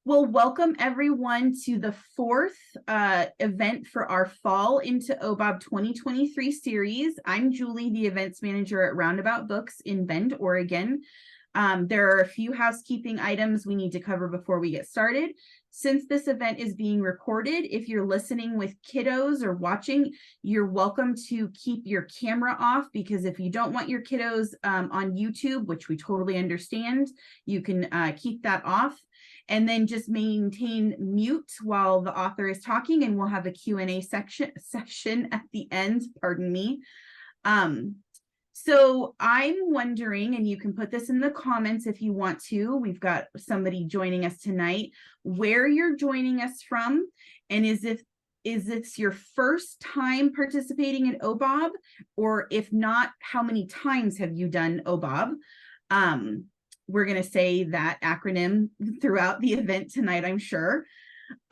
Well, welcome everyone to the fourth event for our Fall into OBOB 2023 series. I'm Julie, the events manager at Roundabout Books in Bend, Oregon. There are a few housekeeping items we need to cover before we get started. Since this event is being recorded, if you're listening with kiddos or watching, you're welcome to keep your camera off, because if you don't want your kiddos on YouTube, which we totally understand, you can keep that off. And then just maintain mute while the author is talking, and we'll have a Q&A session at the end, pardon me. So I'm wondering, and you can put this in the comments if you want to, we've got somebody joining us tonight, where you're joining us from, and is this your first time participating in OBOB, or if not, how many times have you done OBOB? We're going to say that acronym throughout the event tonight, I'm sure.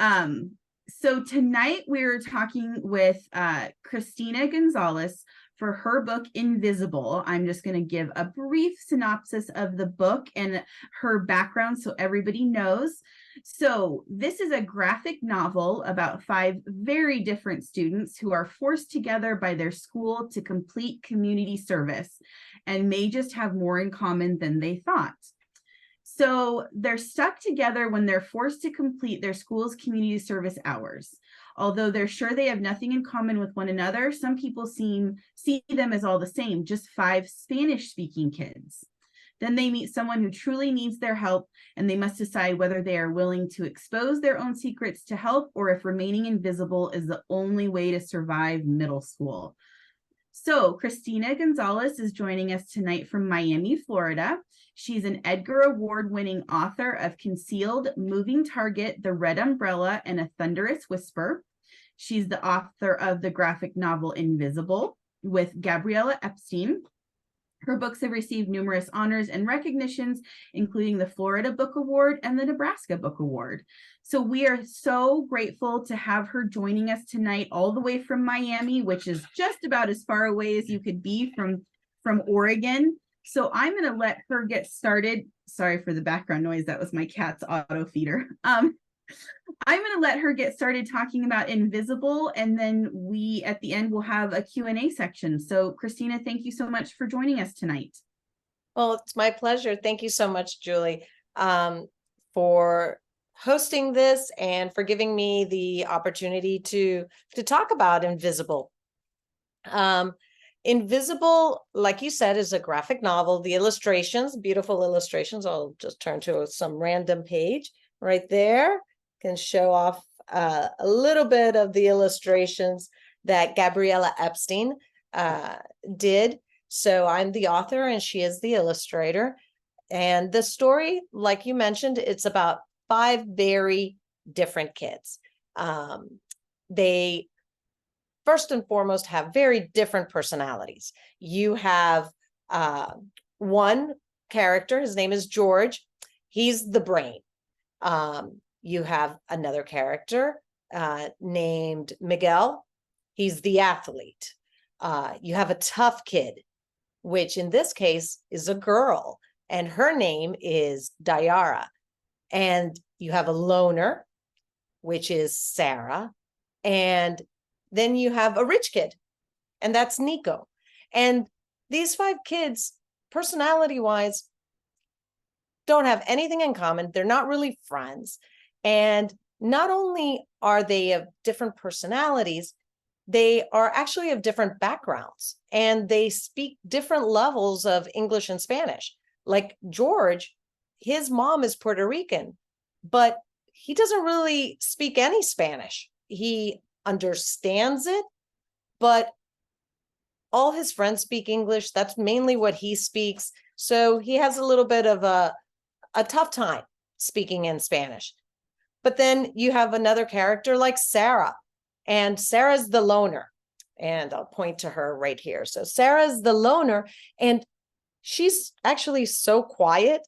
So tonight we're talking with Christina Gonzalez for her book, Invisible. I'm just going to give a brief synopsis of the book and her background so everybody knows. So this is a graphic novel about 5 very different students who are forced together by their school to complete community service and may just have more in common than they thought. So they're stuck together when they're forced to complete their school's community service hours. Although they're sure they have nothing in common with one another, some people see them as all the same, just 5 Spanish-speaking kids. Then they meet someone who truly needs their help, and they must decide whether they are willing to expose their own secrets to help, or if remaining invisible is the only way to survive middle school. So Christina Gonzalez is joining us tonight from Miami, Florida. She's an Edgar Award-winning author of Concealed, Moving Target, The Red Umbrella, and A Thunderous Whisper. She's the author of the graphic novel Invisible with Gabriella Epstein. Her books have received numerous honors and recognitions, including the Florida Book Award and the Nebraska Book Award. So we are so grateful to have her joining us tonight all the way from Miami, which is just about as far away as you could be from Oregon. So I'm going to let her get started. Sorry for the background noise. That was my cat's auto feeder. I'm going to let her get started talking about Invisible, and then we, at the end, will have a Q&A section. So Christina, thank you so much for joining us tonight. Well, it's my pleasure. Thank you so much, Julie, for hosting this and for giving me the opportunity to talk about Invisible. Invisible, like you said, is a graphic novel. The illustrations, beautiful illustrations. I'll just turn to some random page right there. Can show off a little bit of the illustrations that Gabriella Epstein did. So I'm the author and she is the illustrator. And the story, like you mentioned, it's about 5 very different kids. They first and foremost have very different personalities. You have one character, his name is George. He's the brain. You have another character named Miguel. He's the athlete. You have a tough kid, which in this case is a girl, and her name is Dayara. And you have a loner, which is Sara. And then you have a rich kid, and that's Nico. And these 5 kids, personality-wise, don't have anything in common. They're not really friends. And not only are they of different personalities, they are actually of different backgrounds, and they speak different levels of English and Spanish. Like George, his mom is Puerto Rican, but he doesn't really speak any Spanish. He understands it, but all his friends speak English. That's mainly what he speaks. So he has a little bit of a tough time speaking in Spanish. But then you have another character like Sara, and Sarah's the loner. And I'll point to her right here. So Sarah's the loner, and she's actually so quiet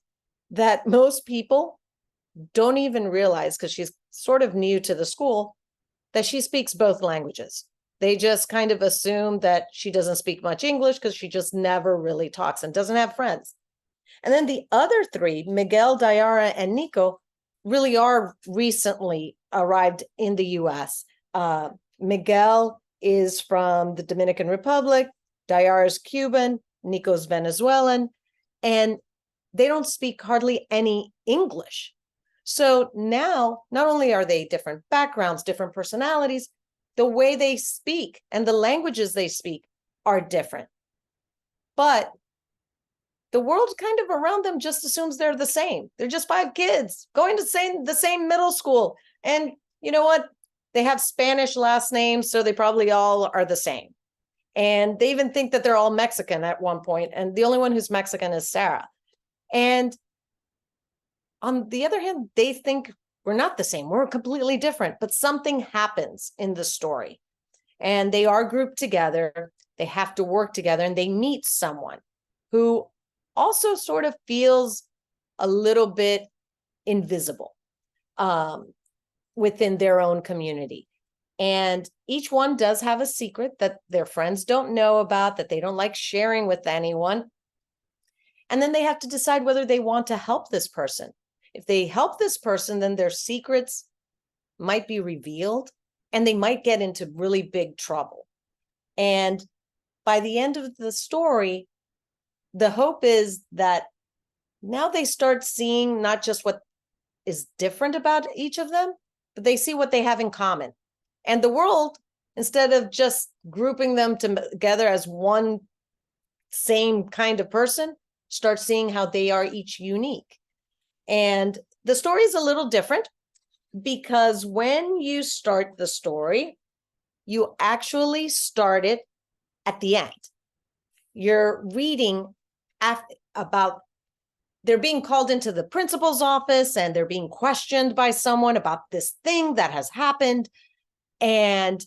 that most people don't even realize, because she's sort of new to the school, that she speaks both languages. They just kind of assume that she doesn't speak much English because she just never really talks and doesn't have friends. And then the other 3, Miguel, Dayara, and Nico, really are recently arrived in the US. Miguel is from the Dominican Republic, Dayara is Cuban, Nico's Venezuelan, and they don't speak hardly any English. So now, not only are they different backgrounds, different personalities, the way they speak and the languages they speak are different. But the world kind of around them just assumes they're the same. They're just 5 kids going to the same middle school. And you know what? They have Spanish last names, so they probably all are the same. And they even think that they're all Mexican at one point, and the only one who's Mexican is Sara. And on the other hand, they think we're not the same. We're completely different, but something happens in the story. And they are grouped together. They have to work together, and they meet someone who also sort of feels a little bit invisible within their own community. And each one does have a secret that their friends don't know about, that they don't like sharing with anyone. And then they have to decide whether they want to help this person. If they help this person, then their secrets might be revealed and they might get into really big trouble. And by the end of the story, the hope is that now they start seeing not just what is different about each of them, but they see what they have in common. And the world, instead of just grouping them together as one same kind of person, start seeing how they are each unique. And the story is a little different because when you start the story, you actually start it at the end. You're reading about they're being called into the principal's office and they're being questioned by someone about this thing that has happened. And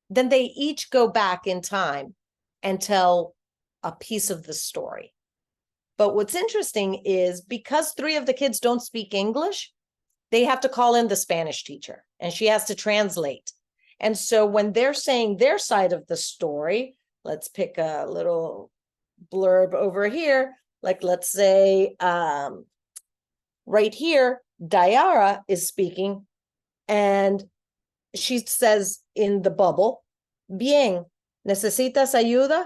then they each go back in time and tell a piece of the story. But what's interesting is because 3 of the kids don't speak English, they have to call in the Spanish teacher and she has to translate. And so when they're saying their side of the story, let's pick a little blurb over here. Like, let's say right here, Dayara is speaking and she says in the bubble, bien, necesitas ayuda?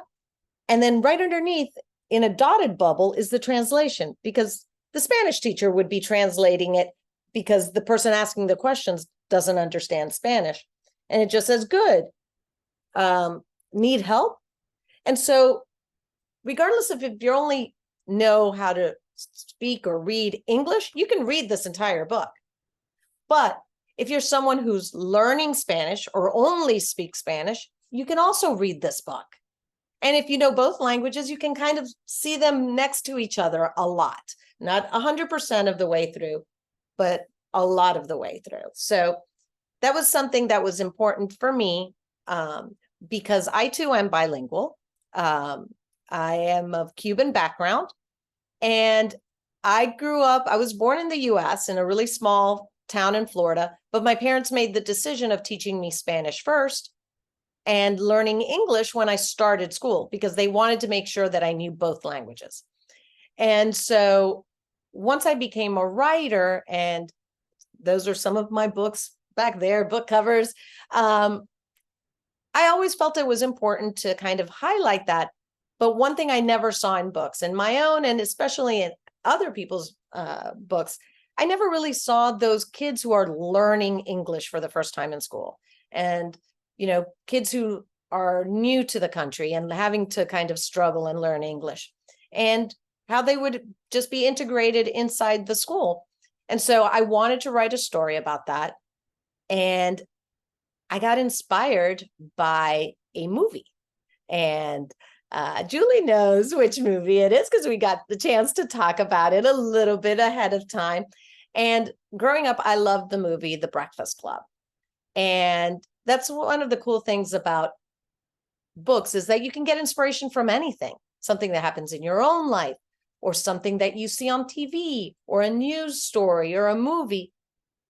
And then right underneath in a dotted bubble is the translation because the Spanish teacher would be translating it because the person asking the questions doesn't understand Spanish. And it just says, good, need help? And so regardless of if you only know how to speak or read English, you can read this entire book. But if you're someone who's learning Spanish or only speaks Spanish, you can also read this book. And if you know both languages, you can kind of see them next to each other a lot. Not 100% of the way through, but a lot of the way through. So that was something that was important for me because I too am bilingual. I am of Cuban background and I was born in the US in a really small town in Florida, but my parents made the decision of teaching me Spanish first and learning English when I started school because they wanted to make sure that I knew both languages. And so once I became a writer, and those are some of my books back there, book covers, I always felt it was important to kind of highlight that. But one thing I never saw in books, in my own and especially in other people's books, I never really saw those kids who are learning English for the first time in school. And, you know, kids who are new to the country and having to kind of struggle and learn English and how they would just be integrated inside the school. And so I wanted to write a story about that. And I got inspired by a movie. And Julie knows which movie it is because we got the chance to talk about it a little bit ahead of time. And growing up, I loved the movie The Breakfast Club. And that's one of the cool things about books is that you can get inspiration from anything, something that happens in your own life or something that you see on TV or a news story or a movie.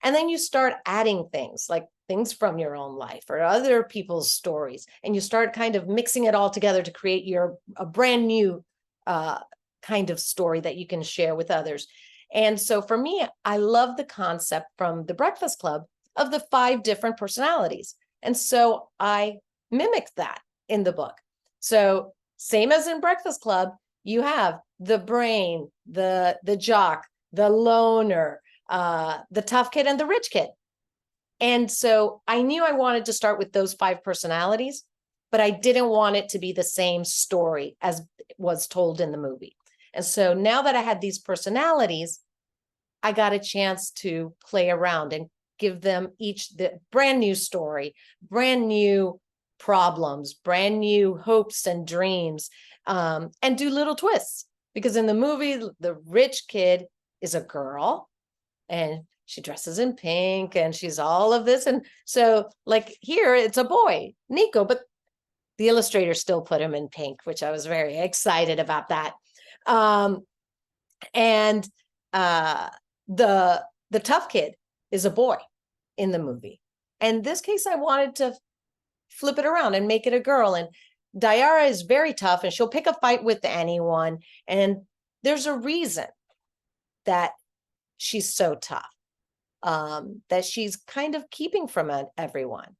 And then you start adding things like things from your own life or other people's stories. And you start kind of mixing it all together to create a brand new kind of story that you can share with others. And so for me, I love the concept from the Breakfast Club of the 5 different personalities. And so I mimicked that in the book. So same as in Breakfast Club, you have the brain, the jock, the loner, the tough kid, and the rich kid. And so I knew I wanted to start with those 5 personalities, but I didn't want it to be the same story as was told in the movie. And so now that I had these personalities, I got a chance to play around and give them each the brand new story, brand new problems, brand new hopes and dreams, and do little twists. Because in the movie, the rich kid is a girl and she dresses in pink and she's all of this. And so like here, it's a boy, Nico, but the illustrator still put him in pink, which I was very excited about that. And the tough kid is a boy in the movie. In this case, I wanted to flip it around and make it a girl. And Dayara is very tough and she'll pick a fight with anyone. And there's a reason that she's so tough, that she's kind of keeping from everyone.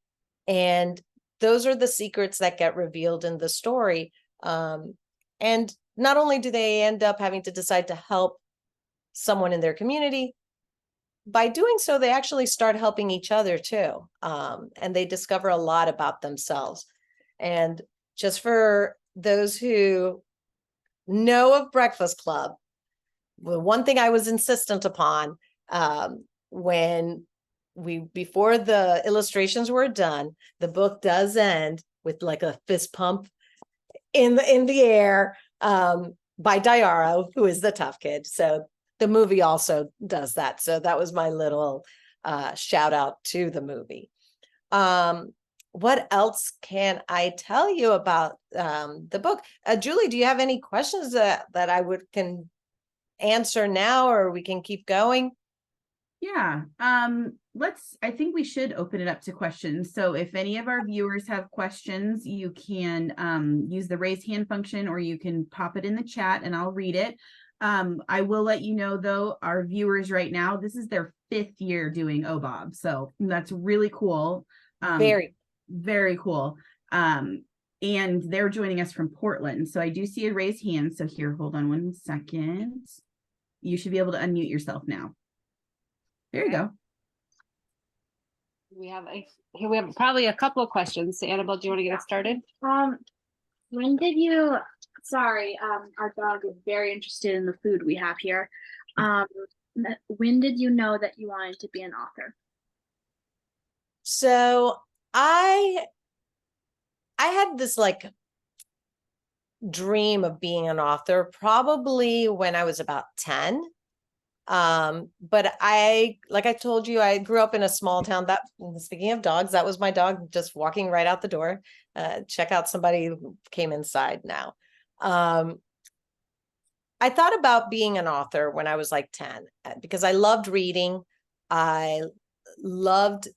And those are the secrets that get revealed in the story. And not only do they end up having to decide to help someone in their community, by doing so, they actually start helping each other too. And they discover a lot about themselves. And just for those who know of Breakfast Club, the one thing I was insistent upon before the illustrations were done, the book does end with like a fist pump in the air by Dayara, who is the tough kid. So the movie also does that. So that was my little shout out to the movie. What else can I tell you about the book? Julie, do you have any questions that I can answer now, or we can keep going? Yeah. I think we should open it up to questions. So if any of our viewers have questions, you can use the raise hand function, or you can pop it in the chat and I'll read it. I will let you know though, our viewers right now, this is their 5th year doing OBOB. So that's really cool. Very, very cool. And they're joining us from Portland. So I do see a raised hand. So here, hold on 1 second. You should be able to unmute yourself now. There you go. We have probably a couple of questions. Annabelle, do you want to get us started? When did you, sorry, our dog is very interested in the food we have here. When did you know that you wanted to be an author? So I had this like dream of being an author probably when I was about 10. But like I told you, I grew up in a small town. That, speaking of dogs, that was my dog just walking right out the door. Check out somebody who came inside now. I thought about being an author when I was like 10 because I loved reading. I loved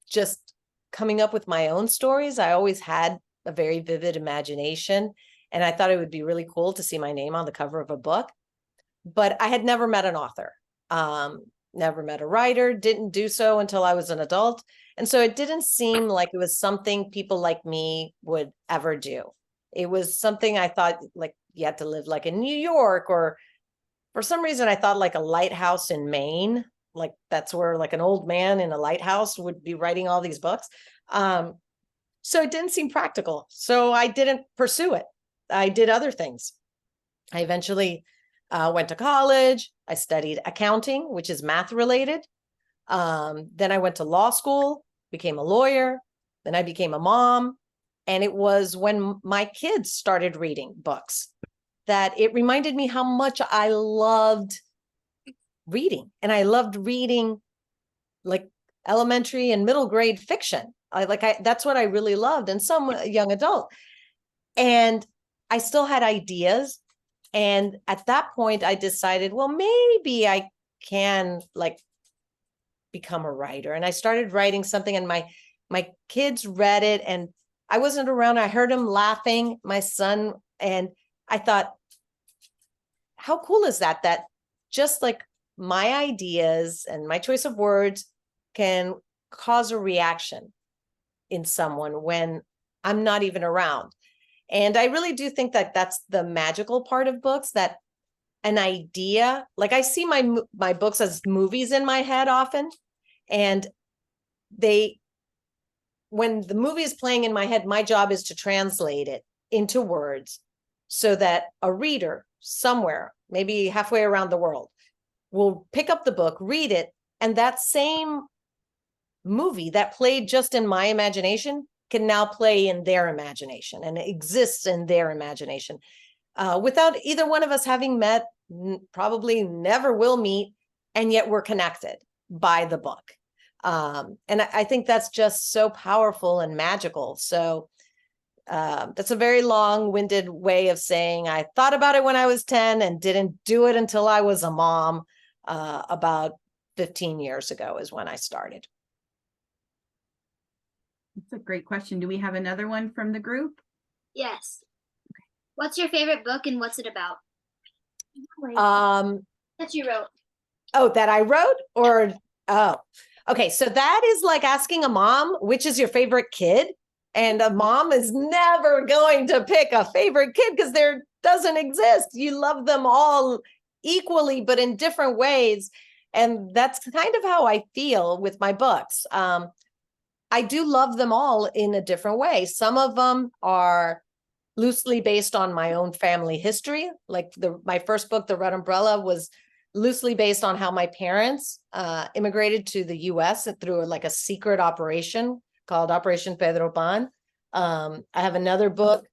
just coming up with my own stories. I always had a very vivid imagination, and I thought it would be really cool to see my name on the cover of a book. But I had never met an author, never met a writer, didn't do so until I was an adult. And so it didn't seem like it was something people like me would ever do. It was something I thought like you had to live like in New York, or for some reason I thought like a lighthouse in Maine, like that's where like an old man in a lighthouse would be writing all these books. So it didn't seem practical. So I didn't pursue it. I did other things. I eventually went to college. I studied accounting, which is math related. Then I went to law school, became a lawyer. Then I became a mom. And it was when my kids started reading books that it reminded me how much I loved reading. And I loved reading like elementary and middle grade fiction. That's what I really loved, and some young adult. And I still had ideas. And at that point, I decided, well, maybe I can like become a writer. And I started writing something, and my kids read it, and I wasn't around. I heard him laughing, my son, and I thought, how cool is that just like my ideas and my choice of words can cause a reaction in someone when I'm not even around. And I really do think that that's the magical part of books, that an idea, like I see my books as movies in my head often. And when the movie is playing in my head, my job is to translate it into words so that a reader somewhere, maybe halfway around the world, will pick up the book, read it, and that same movie that played just in my imagination can now play in their imagination and exists in their imagination. Without either one of us having met, probably never will meet, and yet we're connected by the book. And I think that's just so powerful and magical. So that's a very long-winded way of saying I thought about it when I was 10 and didn't do it until I was a mom. About 15 years ago is when I started. That's a great question. Do we have another one from the group? Yes. What's your favorite book and what's it about? That you wrote. Oh, that I wrote? Or, oh, okay. So that is like asking a mom, which is your favorite kid? And a mom is never going to pick a favorite kid because there doesn't exist. You love them all equally, but in different ways. And that's kind of how I feel with my books. I do love them all in a different way. Some of them are loosely based on my own family history. Like my first book, The Red Umbrella, was loosely based on how my parents immigrated to the US through like a secret operation called Operation Pedro Pan. I have another book,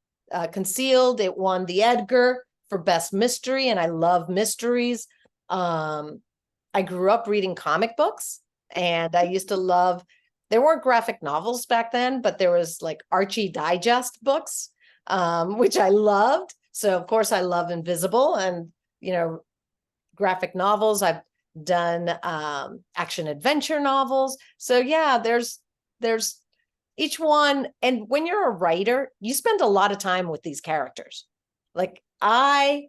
Concealed. It won the Edgar for Best Mystery, and I love mysteries. I grew up reading comic books, and I used to love, there weren't graphic novels back then, but there was like Archie Digest books, which I loved. So of course I love Invisible and, graphic novels. I've done action adventure novels. So yeah, there's each one. And when you're a writer, you spend a lot of time with these characters. Like it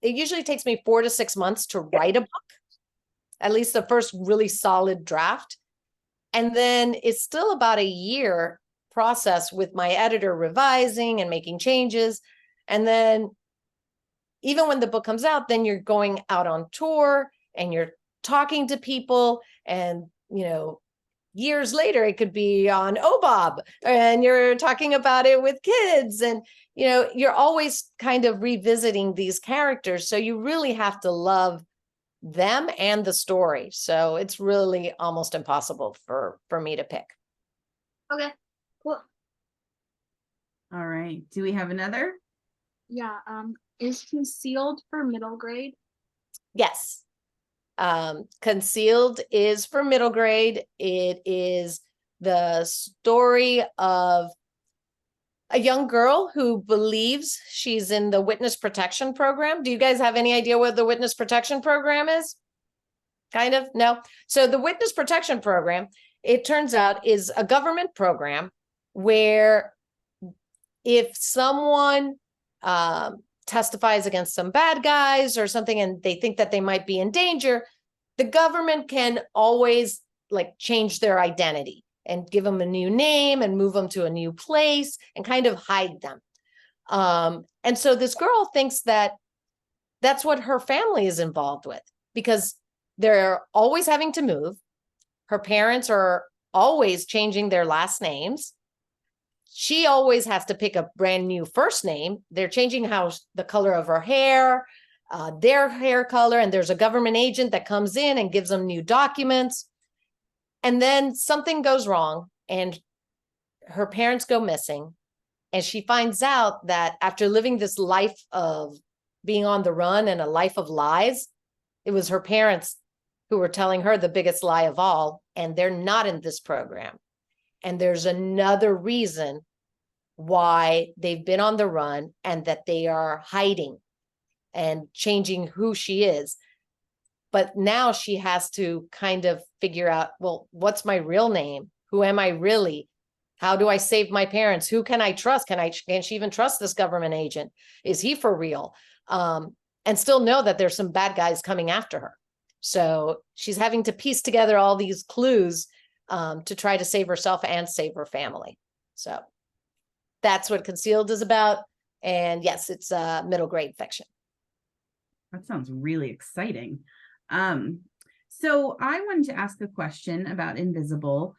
usually takes me 4 to 6 months to write a book, at least the first really solid draft. And then it's still about a year process with my editor revising and making changes. And then even when the book comes out, then you're going out on tour and you're talking to people, and, years later, it could be on OBOB and you're talking about it with kids, and, you're always kind of revisiting these characters. So you really have to love them and the story. So it's really almost impossible for me to pick. Okay, cool. All right. Do we have another? Yeah. Is Concealed for middle grade? Yes. Concealed is for middle grade. It is the story of a young girl who believes she's in the witness protection program. Do you guys have any idea what the witness protection program is? Kind of? No. So the witness protection program, it turns out, is a government program where if someone testifies against some bad guys or something and they think that they might be in danger, the government can always like change their identity and give them a new name and move them to a new place and kind of hide them. And so this girl thinks that that's what her family is involved with, because they're always having to move. Her parents are always changing their last names. She always has to pick a brand new first name. They're changing the color of her hair, their hair color, and there's a government agent that comes in and gives them new documents. And then something goes wrong and her parents go missing. And she finds out that after living this life of being on the run and a life of lies, it was her parents who were telling her the biggest lie of all, and they're not in this program. And there's another reason why they've been on the run and that they are hiding and changing who she is. But now she has to kind of figure out, well, what's my real name? Who am I really? How do I save my parents? Who can I trust? Can she even trust this government agent? Is he for real? and still know that there's some bad guys coming after her. So she's having to piece together all these clues to try to save herself and save her family. So that's what Concealed is about. And yes, it's middle grade fiction. That sounds really exciting. So I wanted to ask a question about Invisible.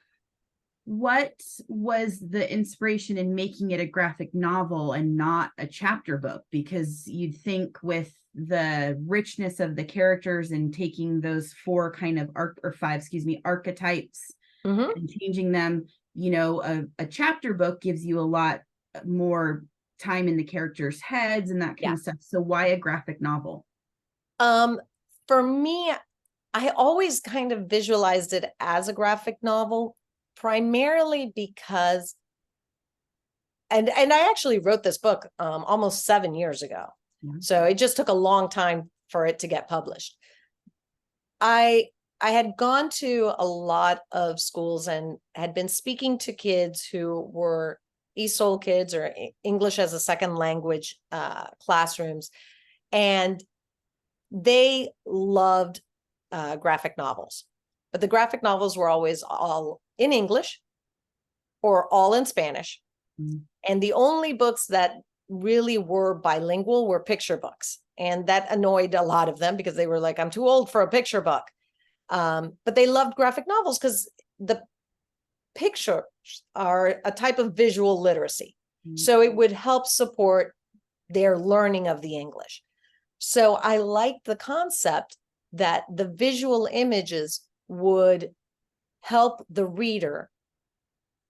What was the inspiration in making it a graphic novel and not a chapter book? Because you'd think with the richness of the characters and taking those four kind of archetypes and changing them, a chapter book gives you a lot more time in the characters' heads and that kind of stuff. So why a graphic novel? For me, I always kind of visualized it as a graphic novel, primarily because, and I actually wrote this book almost 7 years ago. So it just took a long time for it to get published. I had gone to a lot of schools and had been speaking to kids who were ESOL kids or English as a second language classrooms, and they loved graphic novels, but the graphic novels were always all in English or all in Spanish. And the only books that really were bilingual were picture books. And that annoyed a lot of them because they were like, I'm too old for a picture book. But they loved graphic novels because the pictures are a type of visual literacy. So it would help support their learning of the English. So I liked the concept that the visual images would help the reader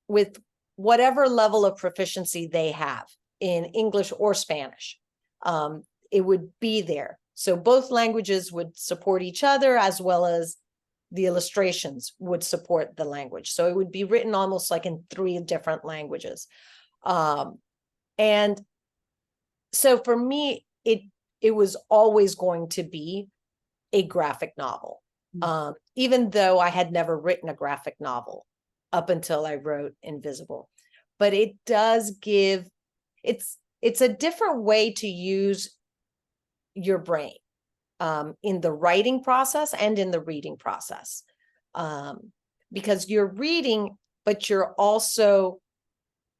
with whatever level of proficiency they have in English or Spanish. It would be there. So both languages would support each other, as well as the illustrations would support the language. So it would be written almost like in 3 different languages. And so for me, it was always going to be a graphic novel, even though I had never written a graphic novel up until I wrote Invisible. But it does give, it's a different way to use your brain in the writing process and in the reading process, because you're reading, but you're also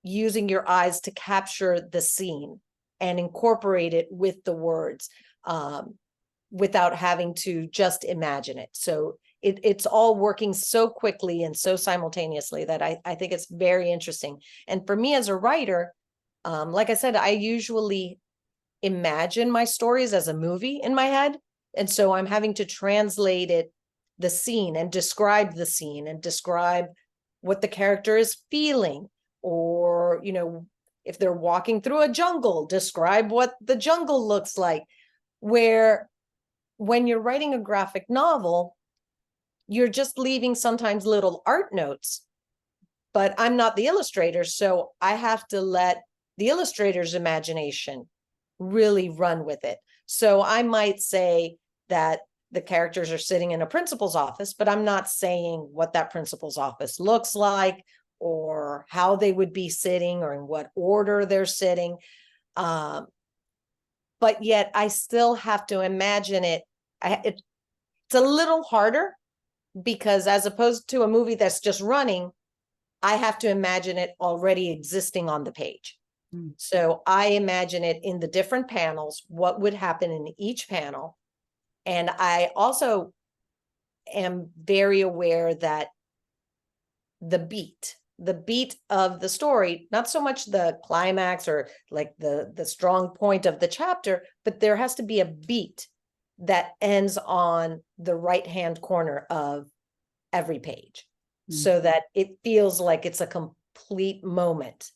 using your eyes to capture the scene and incorporate it with the words without having to just imagine it. So it's all working so quickly and so simultaneously that I think it's very interesting. And for me as a writer, like I said, I usually imagine my stories as a movie in my head. And so I'm having to translate it, the scene, and describe the scene and describe what the character is feeling, or, if they're walking through a jungle, describe what the jungle looks like. Where when you're writing a graphic novel, you're just leaving sometimes little art notes, but I'm not the illustrator. So I have to let the illustrator's imagination really run with it. So I might say that the characters are sitting in a principal's office, but I'm not saying what that principal's office looks like, or how they would be sitting, or in what order they're sitting. But yet I still have to imagine it. It's a little harder because as opposed to a movie that's just running, I have to imagine it already existing on the page. So I imagine it in the different panels, what would happen in each panel. And I also am very aware that the beat of the story, not so much the climax or like the strong point of the chapter, but there has to be a beat that ends on the right-hand corner of every page, so that it feels like it's a complete moment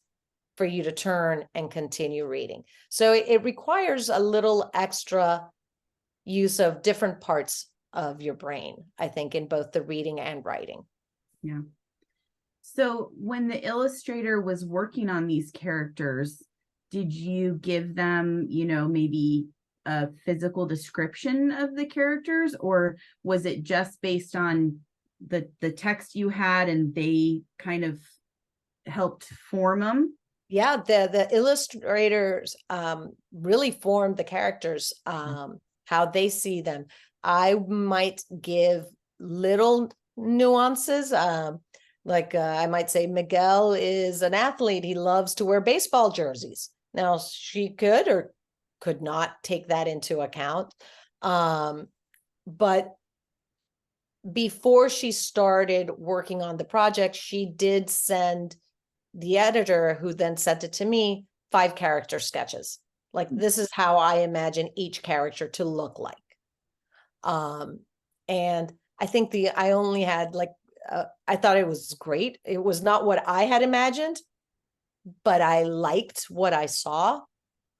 for you to turn and continue reading. So it requires a little extra use of different parts of your brain, I think, in both the reading and writing. Yeah. So when the illustrator was working on these characters, did you give them, maybe a physical description of the characters, or was it just based on the text you had and they kind of helped form them? Yeah, the illustrators really formed the characters. how they see them. I might give little nuances. I might say Miguel is an athlete. He loves to wear baseball jerseys. Now she could or could not take that into account. But before she started working on the project, she did send the editor, who then sent it to me, 5 character sketches. Like, this is how I imagine each character to look like. And I think I only had I thought it was great. It was not what I had imagined, but I liked what I saw.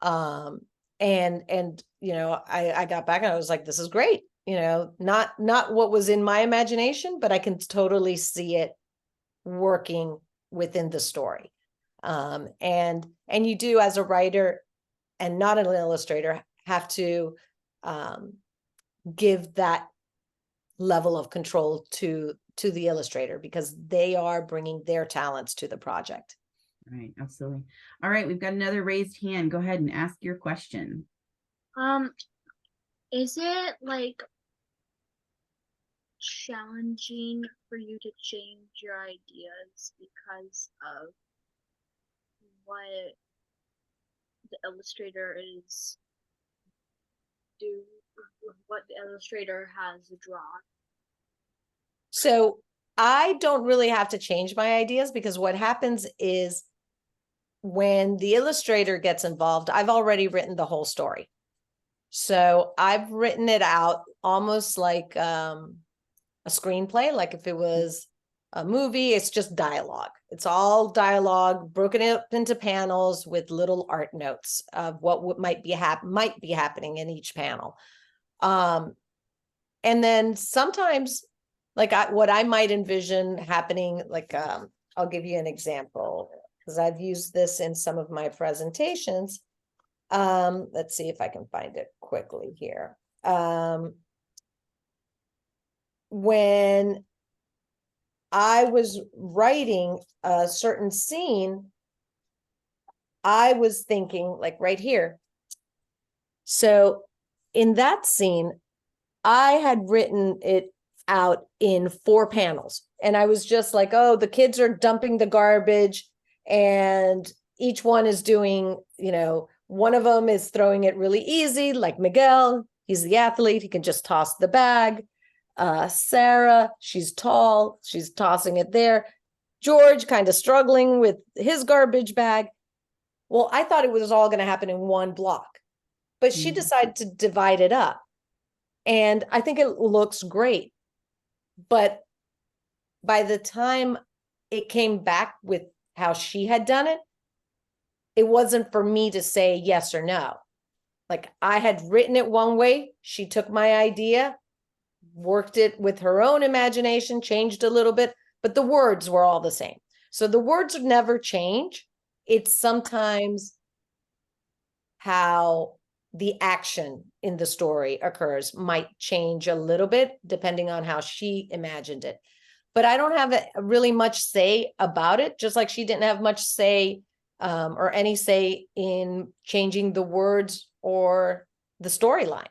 And I got back and I was like, this is great. Not what was in my imagination, but I can totally see it working within the story. And you do, as a writer and not an illustrator, have to give that level of control to the illustrator, because they are bringing their talents to the project. Right, absolutely. All right, we've got another raised hand. Go ahead and ask your question. Is it like challenging for you to change your ideas because of what the illustrator what the illustrator has drawn? So I don't really have to change my ideas, because what happens is when the illustrator gets involved, I've already written the whole story. So I've written it out almost like a screenplay. Like if it was a movie, it's just dialogue. It's all dialogue broken up into panels with little art notes of what might be happening in each panel. And then sometimes, what I might envision happening, I'll give you an example, because I've used this in some of my presentations. Let's see if I can find it quickly here. When I was writing a certain scene, I was thinking, like right here. So in that scene, I had written it out in 4 panels. And I was just like, oh, the kids are dumping the garbage, and each one is doing, one of them is throwing it really easy, like Miguel. He's the athlete. He can just toss the bag. Sara, she's tall. She's tossing it there. George kind of struggling with his garbage bag. Well, I thought it was all going to happen in one block, but she decided to divide it up. And I think it looks great. But by the time it came back with how she had done it, it wasn't for me to say yes or no. Like, I had written it one way. She took my idea, worked it with her own imagination, changed a little bit, but the words were all the same. So the words never change. It's sometimes how the action in the story occurs might change a little bit depending on how she imagined it. But I don't have really much say about it, just like she didn't have much say or any say in changing the words or the storyline.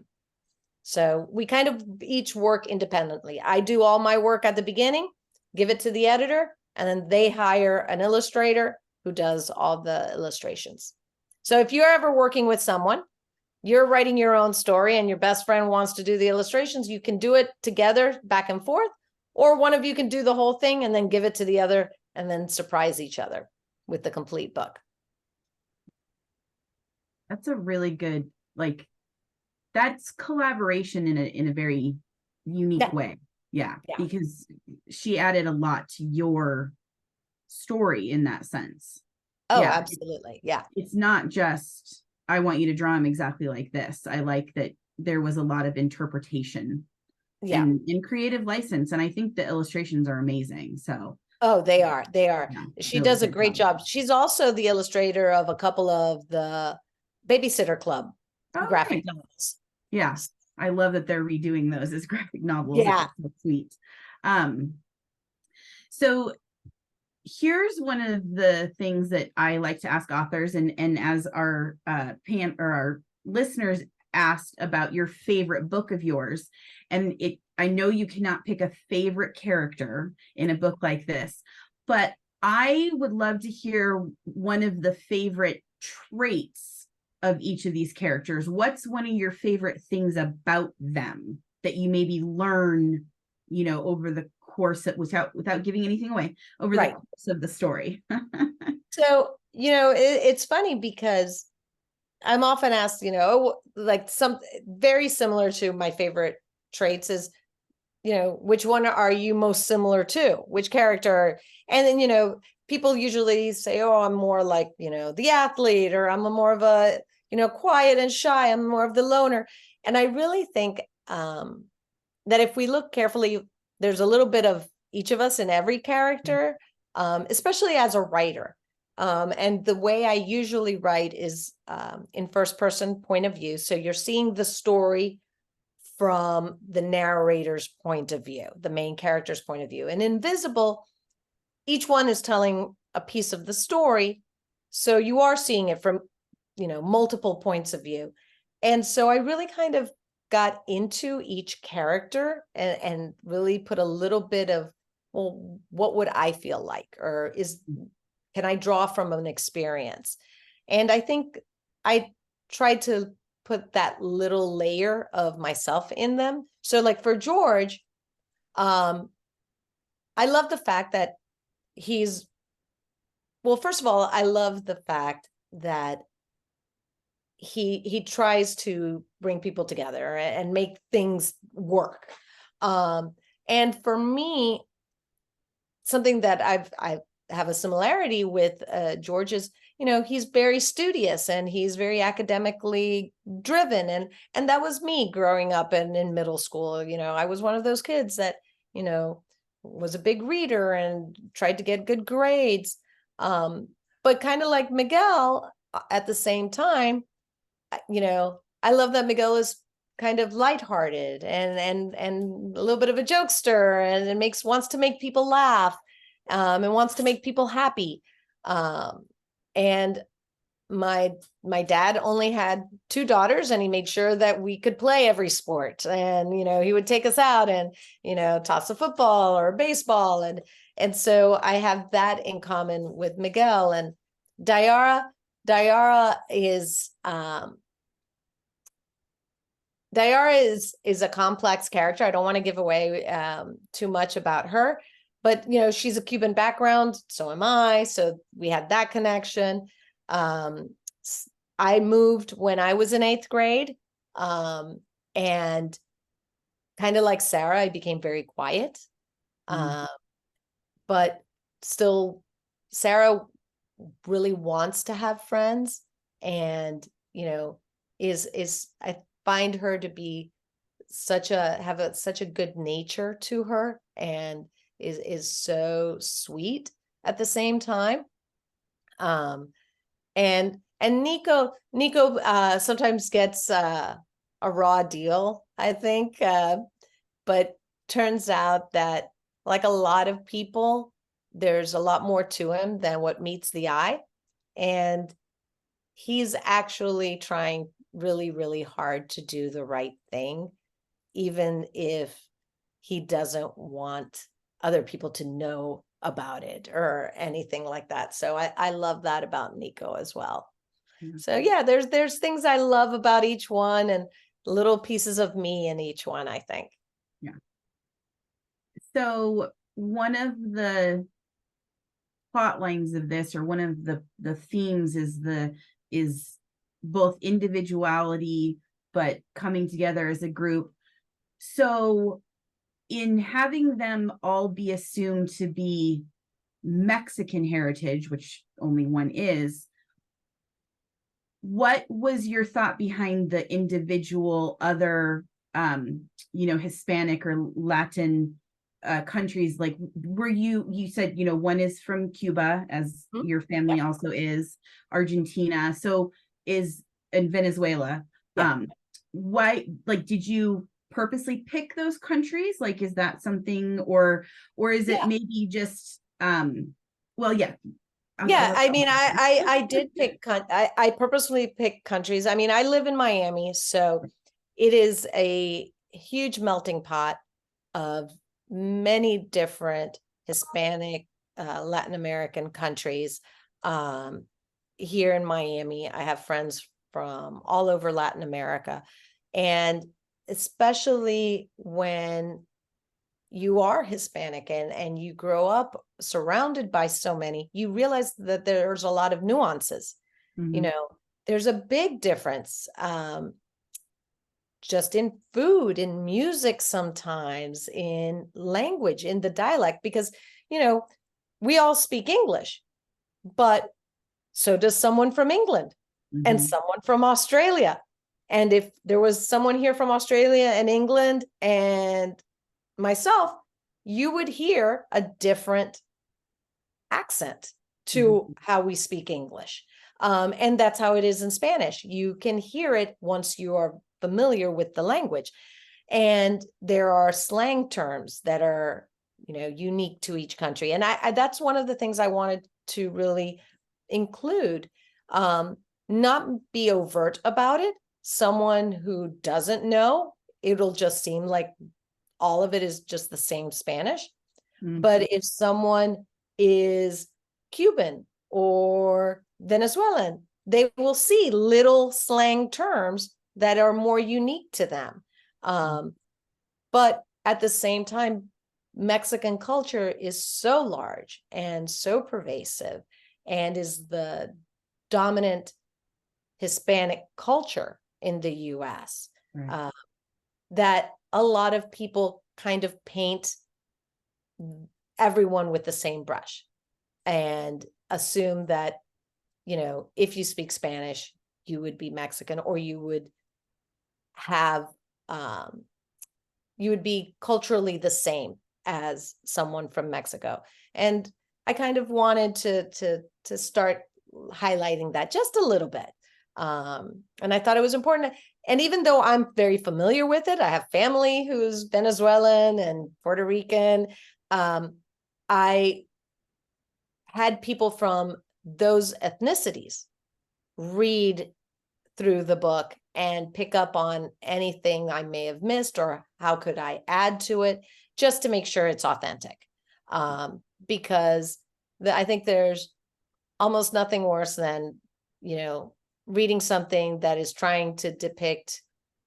So we kind of each work independently. I do all my work at the beginning, give it to the editor, and then they hire an illustrator who does all the illustrations. So if you're ever working with someone, you're writing your own story and your best friend wants to do the illustrations, you can do it together back and forth, or one of you can do the whole thing and then give it to the other and then surprise each other with the complete book. That's a really good, that's collaboration in a very unique way. Yeah, because she added a lot to your story in that sense. Oh, yeah, absolutely. Yeah. It's not just, I want you to draw him exactly like this. I like that there was a lot of interpretation and creative license. And I think the illustrations are amazing. So. Oh, they are. Yeah, she does a great job. She's also the illustrator of a couple of the Babysitter Club graphic novels. Yeah. I love that they're redoing those as graphic novels. Yeah. So sweet. So here's one of the things that I like to ask authors, and as our our listeners asked about your favorite book of yours. And I know you cannot pick a favorite character in a book like this, but I would love to hear one of the favorite traits of each of these characters. What's one of your favorite things about them that you maybe learn, over the course of, without giving anything away, over the course of the story? So, it's funny because I'm often asked, like some very similar to my favorite traits is, which one are you most similar to? Which character? And then, people usually say, oh, I'm more like, the athlete, or I'm more of a, quiet and shy. I'm more of the loner. And I really think that if we look carefully, there's a little bit of each of us in every character, especially as a writer. And the way I usually write is in first person point of view. So you're seeing the story from the narrator's point of view, the main character's point of view. And Invisible, each one is telling a piece of the story. So you are seeing it from, multiple points of view. And so I really kind of got into each character and really put a little bit of, well, what would I feel like? Or can I draw from an experience? And I think I tried to put that little layer of myself in them. So like for George, I love the fact that first of all, I love the fact that he tries to bring people together and make things work. And for me, something that I have a similarity with George is, he's very studious and he's very academically driven. And that was me growing up in middle school. I was one of those kids that, was a big reader and tried to get good grades. But kind of like Miguel at the same time, I love that Miguel is kind of lighthearted and a little bit of a jokester, and wants to make people laugh. And wants to make people happy. And my dad only had 2 daughters, and he made sure that we could play every sport. And, he would take us out and, toss a football or baseball. And so I have that in common with Miguel. And Dayara is a complex character. I don't want to give away too much about her. But, she's a Cuban background, so am I. So we had that connection. I moved when I was in 8th grade. And kind of like Sara, I became very quiet. But still, Sara really wants to have friends and, I find her to be such a good nature to her, and is so sweet at the same time. And Nico sometimes gets a raw deal, I think, but turns out that, like a lot of people, there's a lot more to him than what meets the eye, and he's actually trying really, really hard to do the right thing, even if he doesn't want other people to know about it or anything like that. So I love that about Nico as well. Mm-hmm. So yeah, there's things I love about each one, and little pieces of me in each one, I think. Yeah. So one of the plot lines of this, or one of the themes, is both individuality but coming together as a group. So in having them all be assumed to be Mexican heritage, which only one is, what was your thought behind the individual other Hispanic or Latin countries? Like, were you said, one is from Cuba, as your family also is, Argentina, and Venezuela. Why, like, did you purposely pick those countries? Like, is that something, or is it maybe just Yeah, I mean, I did pick, I purposely picked countries. I mean, I live in Miami, so it is a huge melting pot of many different Hispanic, Latin American countries. Here in Miami, I have friends from all over Latin America. And especially when you are Hispanic and you grow up surrounded by so many, you realize that there's a lot of nuances. You know, there's a big difference just in food, in music, sometimes in language, in the dialect, because, you know, we all speak English, but so does someone from England and someone from Australia. And if there was someone here from Australia and England and myself, you would hear a different accent to how we speak English. And that's how it is in Spanish. You can hear it once you are familiar with the language. And there are slang terms that are, you know, unique to each country. And I that's one of the things I wanted to really include, not be overt about it. Someone who doesn't know, it'll just seem like all of it is just the same Spanish. But if someone is Cuban or Venezuelan, they will see little slang terms that are more unique to them. But at the same time, Mexican culture is so large and so pervasive and is the dominant Hispanic culture in the US, that a lot of people kind of paint everyone with the same brush and assume that, you know, if you speak Spanish, you would be Mexican, or you would have, you would be culturally the same as someone from Mexico. And I kind of wanted to start highlighting that just a little bit. And I thought it was important. And even though I'm very familiar with it, I have family who's Venezuelan and Puerto Rican. I had people from those ethnicities read through the book and pick up on anything I may have missed or how could I add to it, just to make sure it's authentic. Because I think there's almost nothing worse than, you know, reading something that is trying to depict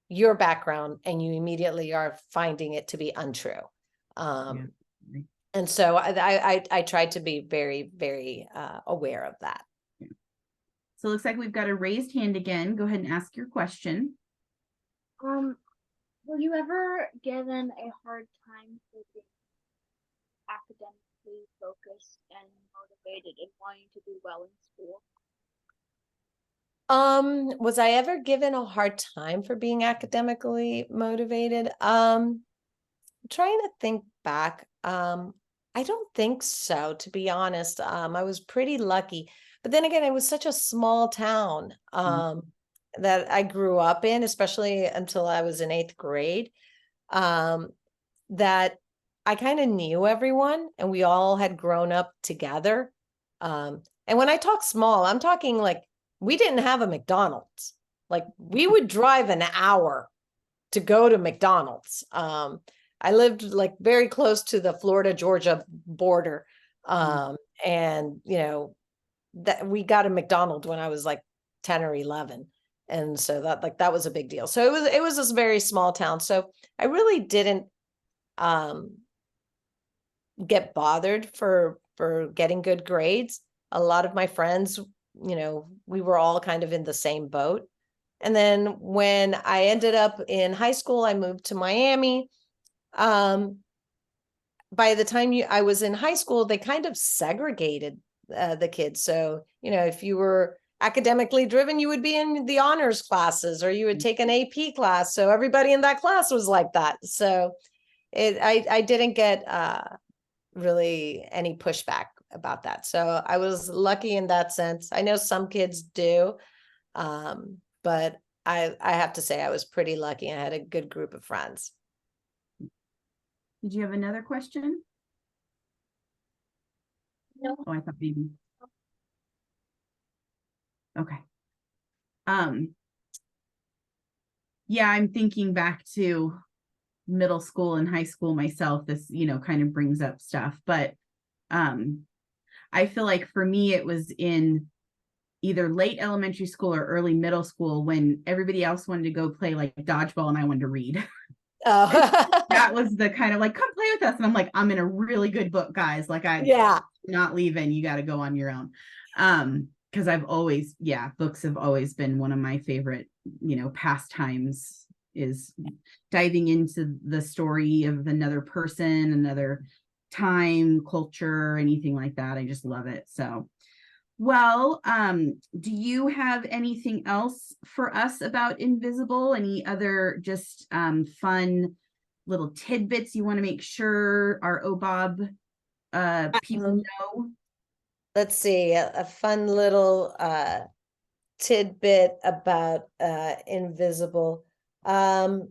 your background and you immediately are finding it to be untrue. And so I tried to be very, very aware of that. So it looks like we've got a raised hand again. Go ahead and ask your question. Were you ever given a hard time for being academically focused and motivated and wanting to do well in school? Was I ever given a hard time for being academically motivated? Trying to think back. I don't think so, to be honest. I was pretty lucky. But then again, it was such a small town that I grew up in, especially until I was in 8th grade, that I kind of knew everyone and we all had grown up together. And when I talk small, I'm talking like we didn't have a McDonald's. Like we would drive an hour to go to McDonald's. I lived like very close to the Florida-Georgia border. And, you know, that we got a McDonald's when I was like 10 or 11. And so that was a big deal. So it was this very small town. So I really didn't get bothered for getting good grades. A lot of my friends, you know, we were all kind of in the same boat. And then when I ended up in high school, I moved to Miami. By the time I was in high school, they kind of segregated the kids. So, you know, if you were academically driven, you would be in the honors classes or you would take an AP class. So everybody in that class was like that. So I didn't get really any pushback about that. So I was lucky in that sense. I know some kids do, but I have to say I was pretty lucky. I had a good group of friends. Did you have another question? No. Oh, I thought maybe. Okay. Yeah, I'm thinking back to middle school and high school myself. This, you know, kind of brings up stuff, but I feel like for me, it was in either late elementary school or early middle school when everybody else wanted to go play like dodgeball and I wanted to read. Oh. That was the kind of like, come play with us. And I'm like, I'm in a really good book, guys. Like I'm Yeah. not leaving. You got to go on your own. Because I've always, books have always been one of my favorite, you know, pastimes, is diving into the story of another person, another time, culture, anything like that. I just love it. So, well, do you have anything else for us about Invisible? Any other just fun little tidbits you want to make sure our OBOB people know? Let's see, a fun little tidbit about Invisible. Oh,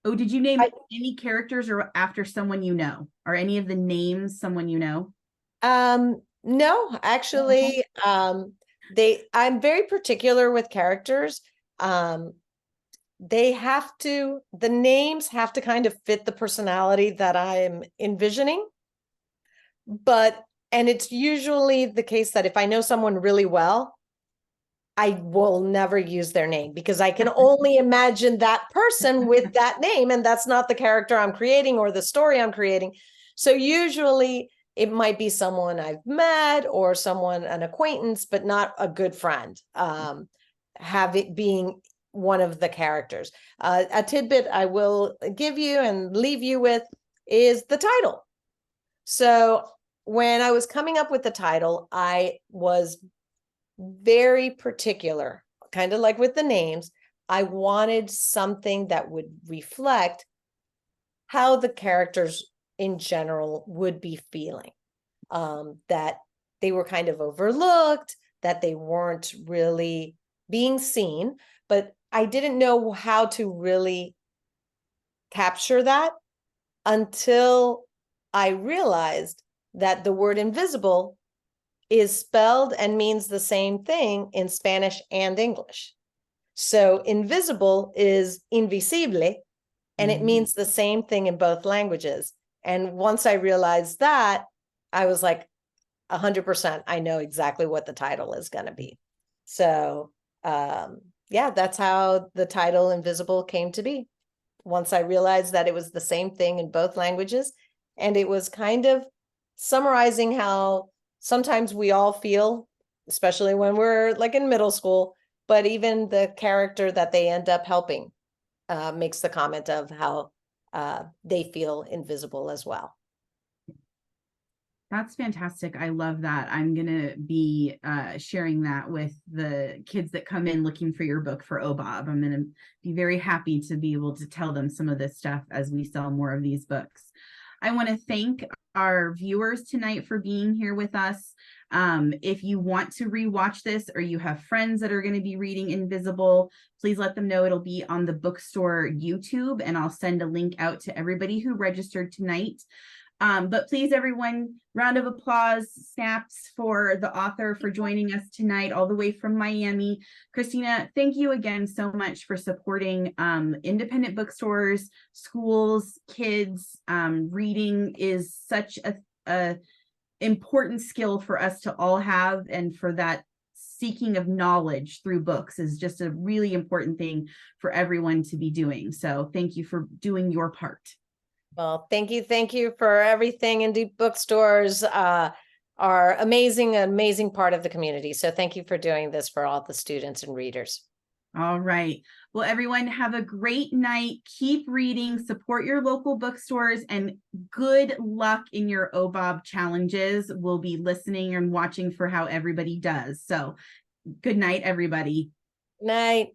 did you name any characters or after someone you know? Are any of the names someone you know? No, actually, I'm very particular with characters. The names have to kind of fit the personality that I'm envisioning. And it's usually the case that if I know someone really well, I will never use their name because I can only imagine that person with that name, and that's not the character I'm creating or the story I'm creating. So usually it might be someone I've met or an acquaintance, but not a good friend. Have it being one of the characters. A tidbit I will give you and leave you with is the title. So when I was coming up with the title, I was very particular, kind of like with the names. I wanted something that would reflect how the characters in general would be feeling, that they were kind of overlooked, that they weren't really being seen, but I didn't know how to really capture that until I realized that the word invisible is spelled and means the same thing in Spanish and English. So invisible is invisible, and it means the same thing in both languages. And once I realized that, I was like, 100%, I know exactly what the title is going to be. So that's how the title Invisible came to be. Once I realized that it was the same thing in both languages, and it was kind of summarizing how sometimes we all feel, especially when we're like in middle school, but even the character that they end up helping makes the comment of how they feel invisible as well. That's fantastic. I love that. I'm going to be sharing that with the kids that come in looking for your book for OBOB. I'm going to be very happy to be able to tell them some of this stuff as we sell more of these books. I want to thank our viewers tonight for being here with us. If you want to rewatch this or you have friends that are going to be reading Invisible, please let them know. It'll be on the bookstore YouTube, and I'll send a link out to everybody who registered tonight. But please, everyone, round of applause, snaps for the author for joining us tonight, all the way from Miami. Christina, thank you again so much for supporting independent bookstores, schools, kids. Reading is such a important skill for us to all have, and for that seeking of knowledge through books is just a really important thing for everyone to be doing. So thank you for doing your part. Well, thank you for everything. Indie bookstores are amazing part of the community. So thank you for doing this for all the students and readers. All right. Well, everyone, have a great night. Keep reading, support your local bookstores, and good luck in your OBOB challenges. We'll be listening and watching for how everybody does. So good night, everybody. Night.